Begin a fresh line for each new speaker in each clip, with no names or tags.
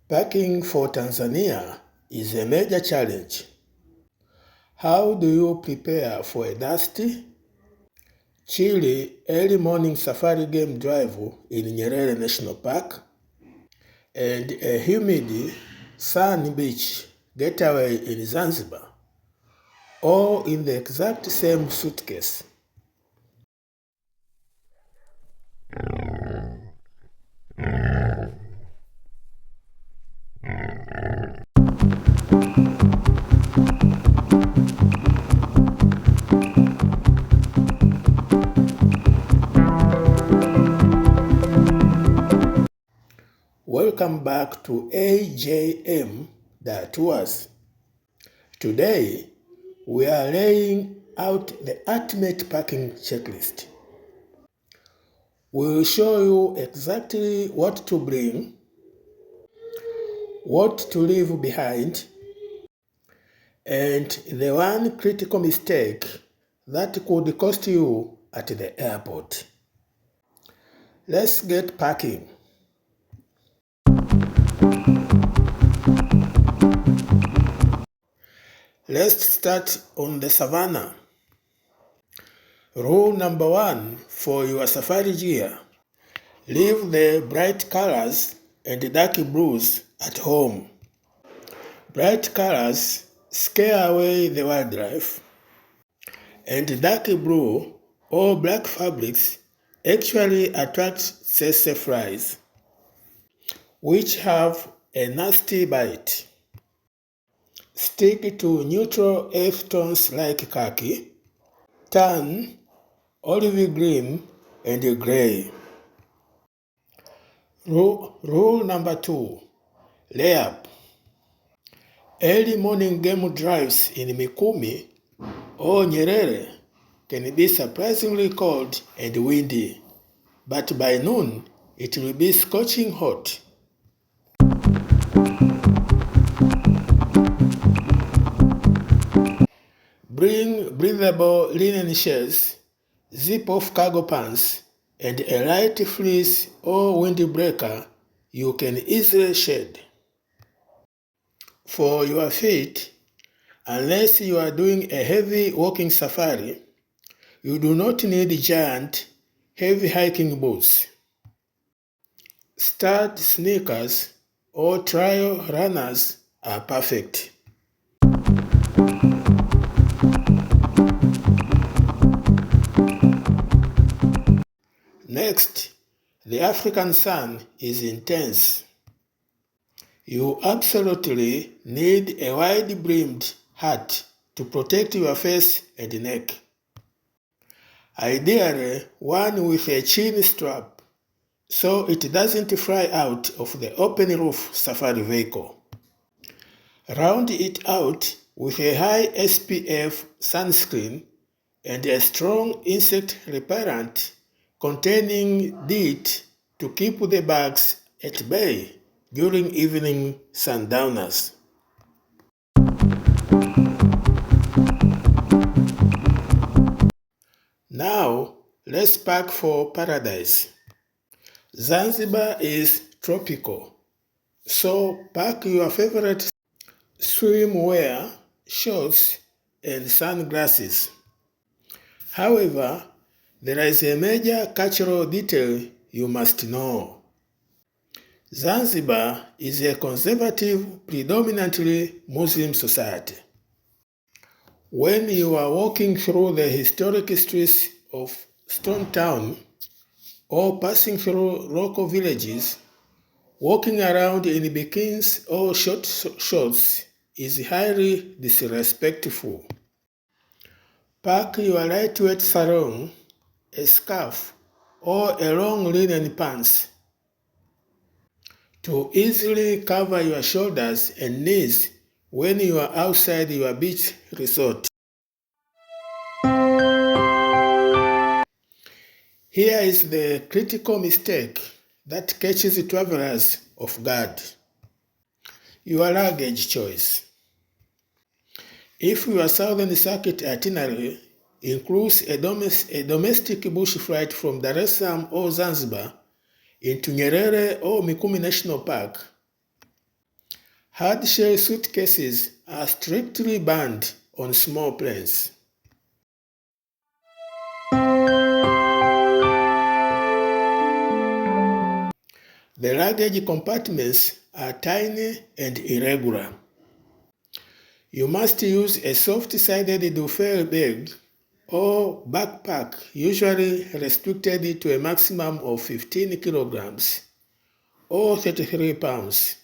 Packing for Tanzania is a major challenge. How do you prepare for a dusty, chilly early morning safari game drive in Nyerere National Park and a humid sun beach getaway in Zanzibar, all in the exact same suitcase? Welcome back to AJM Dar Tours. Today, we are laying out the ultimate packing checklist. We will show you exactly what to bring, what to leave behind, and the one critical mistake that could cost you at the airport. Let's get packing. Let's start on the savannah. Rule number 1 for your safari gear: leave the bright colors and dark blues at home. Bright colors scare away the wildlife, and dark blue or black fabrics actually attract tsetse flies, which have a nasty bite. Stick to neutral earth tones like khaki, tan, olive green, and gray. Rule number 2, layup. Early morning game drives in Mikumi or Nyerere can be surprisingly cold and windy, but by noon it will be scorching hot. Bring breathable linen shirts, zip-off cargo pants, and a light fleece or windbreaker you can easily shed. For your feet, unless you are doing a heavy walking safari, you do not need giant, heavy hiking boots. Stud sneakers or trail runners are perfect. Next, the African sun is intense. You absolutely need a wide-brimmed hat to protect your face and neck. Ideally, one with a chin strap, so it doesn't fly out of the open roof safari vehicle. Round it out with a high SPF sunscreen and a strong insect repellent containing DEET to keep the bugs at bay during evening sundowners. Now, let's pack for paradise. Zanzibar is tropical, so pack your favorite swimwear, shorts, and sunglasses. However, there is a major cultural detail you must know. Zanzibar is a conservative, predominantly Muslim society. When you are walking through the historic streets of Stone Town or passing through local villages, walking around in bikinis or short shorts is highly disrespectful. Pack your lightweight sarong, a scarf, or a long linen pants to easily cover your shoulders and knees when you are outside your beach resort. Here is the critical mistake that catches travelers off guard: your luggage choice. If your Southern Circuit itinerary includes a domestic bush flight from Dar es Salaam or Zanzibar into Nyerere or Mikumi National Park, Hard-shell suitcases are strictly banned on small planes. The luggage compartments are tiny and irregular. You must use a soft-sided duffel bag or backpack, usually restricted to a maximum of 15 kilograms or 33 pounds,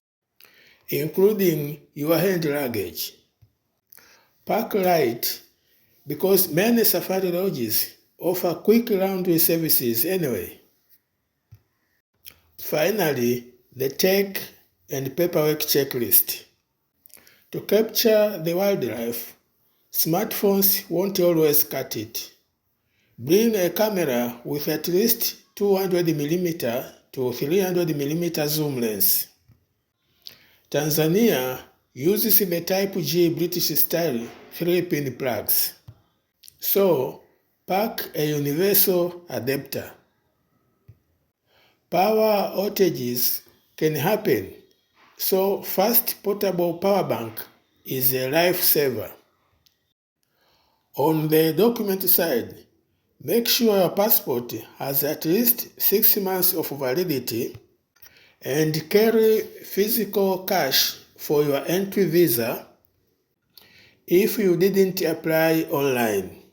including your hand luggage. Pack light because many safari lodges offer quick laundry services anyway. Finally, the tech and paperwork checklist. To capture the wildlife, smartphones won't always cut it. Bring a camera with at least 200mm to 300mm zoom lens. Tanzania uses the Type G British style 3-pin plugs. So, pack a universal adapter. Power outages can happen, so fast portable power bank is a lifesaver. On the document side, make sure your passport has at least 6 months of validity and carry physical cash for your entry visa if you didn't apply online.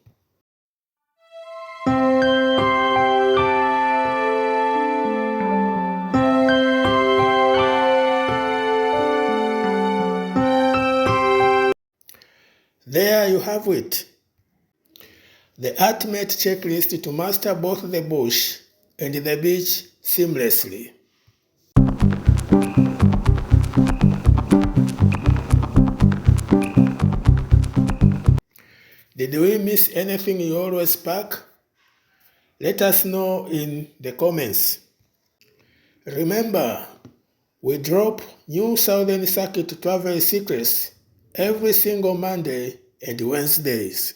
There you have it. The ultimate checklist to master both the bush and the beach seamlessly. Did we miss anything you always pack? Let us know in the comments. Remember, we drop new Southern Circuit travel secrets every single Monday and Wednesdays.